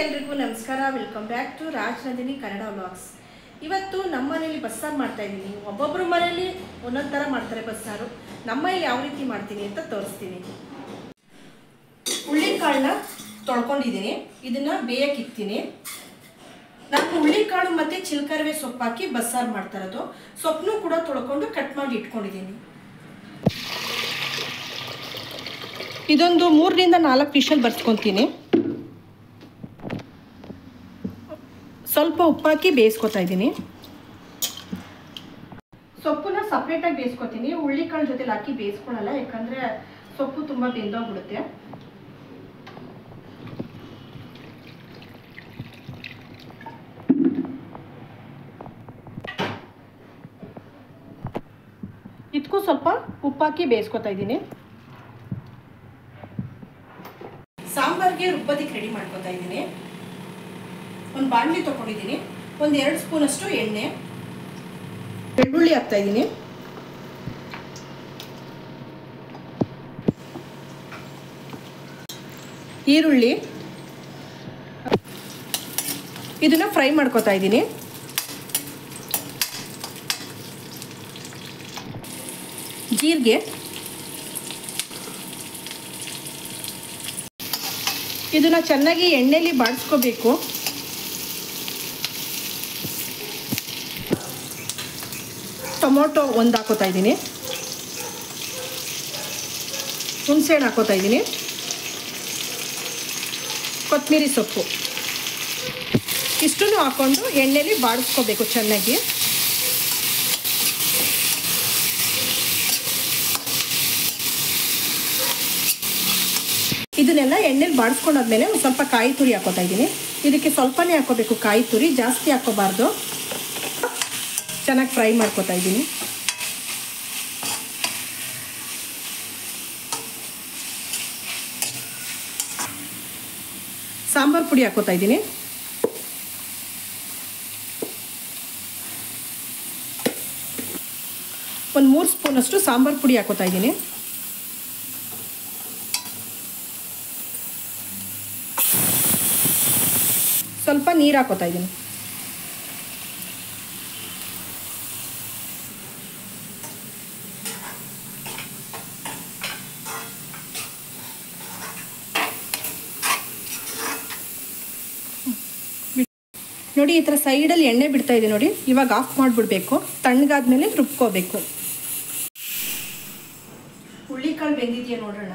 ಎಲ್ರಿಗೂ ನಮಸ್ಕಾರ. Welcome back to Rajanandini Kannada vlogs. ಇವತ್ತು ನಮ್ಮ ಮನೆಯಲ್ಲಿ ಬಸ್ಸಾರು ಮಾಡ್ತಾ ಇದ್ದೀನಿ. ಒಬ್ಬೊಬ್ಬರು ಮನೆಯಲ್ಲಿ ಒಂದೊಂದು ಥರ ಮಾಡ್ತಾರೆ ಬಸ್ಸಾರು. ನಮ್ಮ ಮನೆಯಲ್ಲಿ ಯಾವ ರೀತಿ ಮಾಡ್ತೀನಿ ಅಂತ ತೋರಿಸ್ತೀನಿ. ಹುಳ್ಳಿಕಾಳನ್ನ ತೊಳ್ಕೊಂಡಿದ್ದೀನಿ. ಇದನ್ನು ಬೇಯಕ್ಕಿಕ್ತೀನಿ. ನಾನು ಹುಳ್ಳಿಕಾಳು ಮತ್ತು ಚಿಲ್ಕರವೆ ಸೊಪ್ಪು ಹಾಕಿ ಬಸ್ಸಾರು ಮಾಡ್ತಾ ಇರೋದು. ಸೊಪ್ಪನ್ನು ಕೂಡ ತೊಳ್ಕೊಂಡು ಕಟ್ ಮಾಡಿ ಇಟ್ಕೊಂಡಿದ್ದೀನಿ. ಇದೊಂದು 3 ರಿಂದ 4 ವಿಷಲ್ ಬರ್ಸ್ಕೊತೀನಿ. ಸ್ವಲ್ಪ ಉಪ್ಪಾಕಿ ಬೇಯಿಸ್ಕೊತಾ ಇದ್ದೀನಿ. ಸೊಪ್ಪನ್ನ ಸಪ್ರೇಟಾಗಿ ಬೇಯಿಸ್ಕೊತೀನಿ. ಹುಳ್ಳಿಕಾಳು ಜೊತೆಲಿ ಹಾಕಿ ಬೇಯಿಸ್ಕೊಳ್ಳಲ್ಲ, ಯಾಕಂದರೆ ಸೊಪ್ಪು ತುಂಬ ಬೆಂದೋಗ್ಬಿಡುತ್ತೆ. ಇದಕ್ಕೂ ಸ್ವಲ್ಪ ಉಪ್ಪಾಕಿ ಬೇಯಿಸ್ಕೊತಾ ಇದ್ದೀನಿ. ಸಾಂಬಾರಿಗೆ ರುಬ್ಬೋದಕ್ಕೆ ರೆಡಿ ಮಾಡ್ಕೊತಾ ಇದ್ದೀನಿ. ಒಂದು ಬಾಣಲಿ ತೊಗೊಂಡಿದ್ದೀನಿ. ಒಂದು 2 ಸ್ಪೂನಷ್ಟು ಎಣ್ಣೆ, ಬೆಳ್ಳುಳ್ಳಿ ಹಾಕ್ತಾ ಇದ್ದೀನಿ. ಈರುಳ್ಳಿ, ಇದನ್ನ ಫ್ರೈ ಮಾಡ್ಕೊತಾ ಇದ್ದೀನಿ. ಜೀರಿಗೆ, ಇದನ್ನ ಚೆನ್ನಾಗಿ ಎಣ್ಣೆಯಲ್ಲಿ ಬಾಡಿಸ್ಕೋಬೇಕು. ಟೊಮೊಟೊ ಒಂದು ಹಾಕೋತಾ ಇದ್ದೀನಿ. ಹುಣಸೆಹಣ್ಣು ಹಾಕೋತಾ ಇದ್ದೀನಿ. ಕೊತ್ತಂಬರಿ ಸೊಪ್ಪು ಇಷ್ಟನ್ನು ಹಾಕ್ಕೊಂಡು ಎಣ್ಣೆಯಲ್ಲಿ ಬಾಡಿಸ್ಕೋಬೇಕು ಚೆನ್ನಾಗಿ. ಇದನ್ನೆಲ್ಲ ಎಣ್ಣೆಲಿ ಬಾಡಿಸ್ಕೊಂಡಾದ್ಮೇಲೆ ಒಂದು ಸ್ವಲ್ಪ ಕಾಯಿ ತುರಿ ಹಾಕೋತಾ ಇದ್ದೀನಿ. ಇದಕ್ಕೆ ಸ್ವಲ್ಪನೇ ಹಾಕೋಬೇಕು ಕಾಯಿ ತುರಿ, ಜಾಸ್ತಿ ಹಾಕೋಬಾರ್ದು. ಚೆನ್ನಾಗಿ ಫ್ರೈ ಮಾಡ್ಕೊತಾ ಇದ್ದೀನಿ. ಸಾಂಬಾರು ಪುಡಿ ಹಾಕೋತಾ ಇದ್ದೀನಿ. ಒಂದು 3 ಸ್ಪೂನಷ್ಟು ಸಾಂಬಾರು ಪುಡಿ ಹಾಕೋತಾ ಇದ್ದೀನಿ. ಸ್ವಲ್ಪ ನೀರು ಹಾಕೋತಾ ಇದ್ದೀನಿ. ನೋಡಿ, ಈ ಥರ ಸೈಡಲ್ಲಿ ಎಣ್ಣೆ ಬಿಡ್ತಾ ಇದೆ ನೋಡಿ. ಇವಾಗ ಆಫ್ ಮಾಡಿಬಿಡ್ಬೇಕು. ತಣ್ಣಗಾದ್ಮೇಲೆ ರುಬ್ಕೋಬೇಕು. ಹುಳ್ಳಿಕಾಳು ಬೆಂದಿದೆಯಾ ನೋಡೋಣ.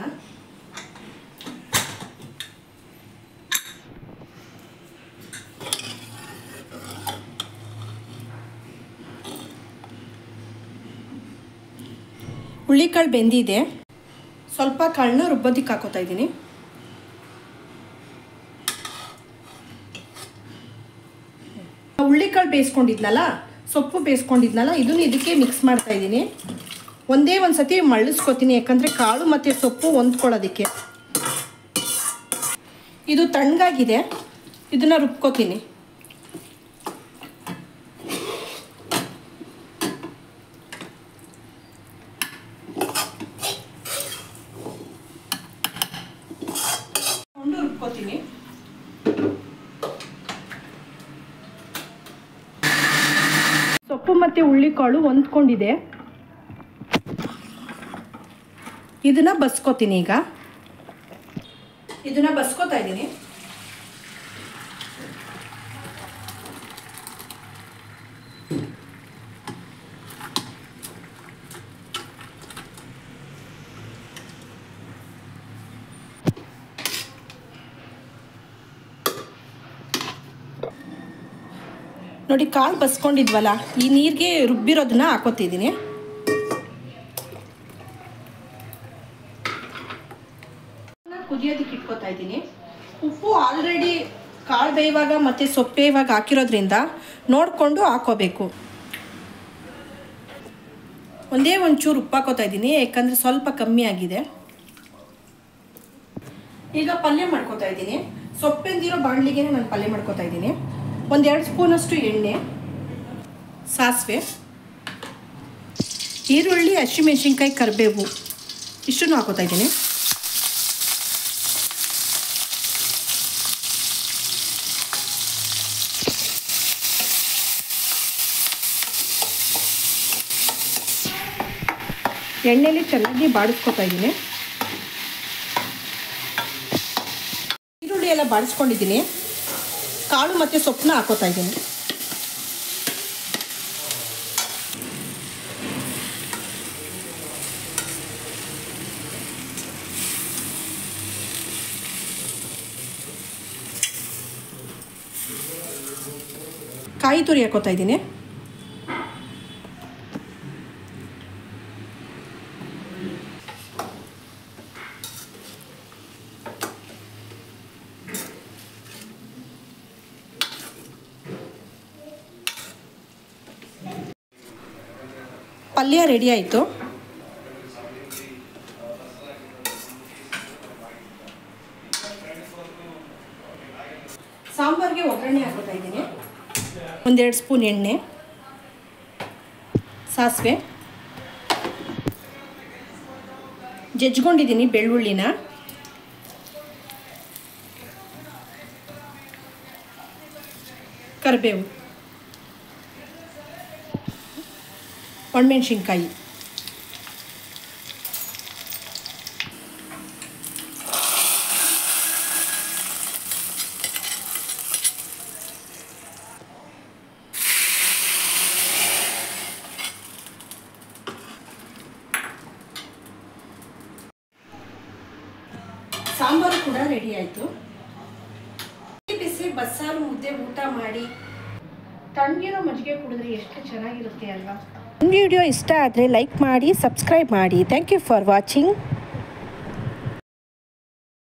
ಹುಳ್ಳಿಕಾಳು ಬೆಂದಿದೆ. ಸ್ವಲ್ಪ ಕಾಳನ್ನ ರುಬ್ಬೋದಕ್ಕೆ ಹಾಕೋತಾ ಇದ್ದೀನಿ. ಹುಳ್ಳಿಕಾಳು ಬೇಯಿಸ್ಕೊಂಡಿದ್ನಲ್ಲ, ಸೊಪ್ಪು ಬೇಯಿಸ್ಕೊಂಡಿದ್ನಲ್ಲ, ಇದನ್ನು ಇದಕ್ಕೆ ಮಿಕ್ಸ್ ಮಾಡ್ತಾ ಇದ್ದೀನಿ. ಒಂದೇ ಒಂದು ಸತಿ ಮಳ್ಳಿಸ್ಕೊತೀನಿ, ಯಾಕಂದರೆ ಕಾಳು ಮತ್ತು ಸೊಪ್ಪು ಹೊಂದ್ಕೊಳ್ಳೋದಕ್ಕೆ. ಇದು ತಣ್ಣಗಾಗಿದೆ. ಇದನ್ನು ರುಬ್ಕೋತೀನಿ. ರುಬ್ಕೋತೀನಿ. ಸೊಪ್ಪು ಮತ್ತು ಹುಳ್ಳಿಕಾಳು ಹೊಂದ್ಕೊಂಡಿದೆ. ಇದನ್ನ ಬಸ್ಕೋತೀನಿ. ಈಗ ಇದನ್ನ ಬಸ್ಕೋತಾ ಇದ್ದೀನಿ. ನೋಡಿ, ಕಾಳು ಬಸ್ಕೊಂಡಿದ್ವಲ್ಲ, ಈ ನೀರಿಗೆ ರುಬ್ಬಿರೋದನ್ನ ಹಾಕೋತಿದ್ದೀನಿ. ಕುದಿಯೋದಕ್ಕೆ ಇಟ್ಕೋತಾ ಇದ್ದೀನಿ. ಉಪ್ಪು ಆಲ್ರೆಡಿ ಕಾಳು ಬೇಯುವಾಗ ಮತ್ತು ಸೊಪ್ಪು ಬೇಯುವಾಗ ಹಾಕಿರೋದ್ರಿಂದ ನೋಡಿಕೊಂಡು ಹಾಕೋಬೇಕು. ಒಂದೇ ಒಂಚೂರು ಉಪ್ಪು ಹಾಕೋತಾ ಇದ್ದೀನಿ, ಯಾಕಂದರೆ ಸ್ವಲ್ಪ ಕಮ್ಮಿ ಆಗಿದೆ. ಈಗ ಪಲ್ಯ ಮಾಡ್ಕೋತಾ ಇದ್ದೀನಿ. ಸೊಪ್ಪೆಂದಿರೋ ಬಾಣಲಿಗೆ ನಾನು ಪಲ್ಯ ಮಾಡ್ಕೋತಾ ಇದ್ದೀನಿ. ಒಂದು 2 ಸ್ಪೂನಷ್ಟು ಎಣ್ಣೆ, ಸಾಸಿವೆ, ಈರುಳ್ಳಿ, ಹಸಿಮೆಣಸಿನ್ಕಾಯಿ, ಕರಿಬೇವು ಇಷ್ಟನ್ನು ಹಾಕೋತಾ ಇದ್ದೀನಿ. ಎಣ್ಣೆಲಿ ಚೆನ್ನಾಗಿ ಬಾಡಿಸ್ಕೊತಾ ಇದ್ದೀನಿ. ಈರುಳ್ಳಿ ಎಲ್ಲ ಬಾಡಿಸ್ಕೊಂಡಿದ್ದೀನಿ. ಕಾಳು ಮತ್ತು ಸೊಪ್ಪನ್ನ ಹಾಕೋತಾ ಇದ್ದೀನಿ. ಕಾಯಿ ತುರಿ ಹಾಕೋತಾ ಇದ್ದೀನಿ. ಪಲ್ಯ ರೆಡಿ ಆಯಿತು. ಸಾಂಬಾರಿಗೆ ಒಗ್ಗರಣೆ ಹಾಕೋತಾ ಇದ್ದೀನಿ. 1-2 ಸ್ಪೂನ್ ಎಣ್ಣೆ, ಸಾಸಿವೆ, ಜಜ್ಕೊಂಡಿದ್ದೀನಿ ಬೆಳ್ಳುಳ್ಳಿನ, ಕರಿಬೇವು, ಒಣಮೆಣಸಿನ್ಕಾಯಿ, ಸಾಂಬಾರು ಕೂಡ ರೆಡಿ ಆಯಿತು. ಬಿಸಿ ಬಸ್ಸಾರು ಮುದ್ದೆ ಊಟ ಮಾಡಿ ತಣ್ಣಗಿರೋ ಮಜ್ಜಿಗೆ ಕುಡಿದ್ರೆ ಎಷ್ಟು ಚೆನ್ನಾಗಿರುತ್ತೆ ಅಲ್ವಾ. ವಿಡಿಯೋ ಇಷ್ಟ ಆದರೆ ಲೈಕ್ ಮಾಡಿ, ಸಬ್ಸ್ಕ್ರೈಬ್ ಮಾಡಿ. Thank you for watching.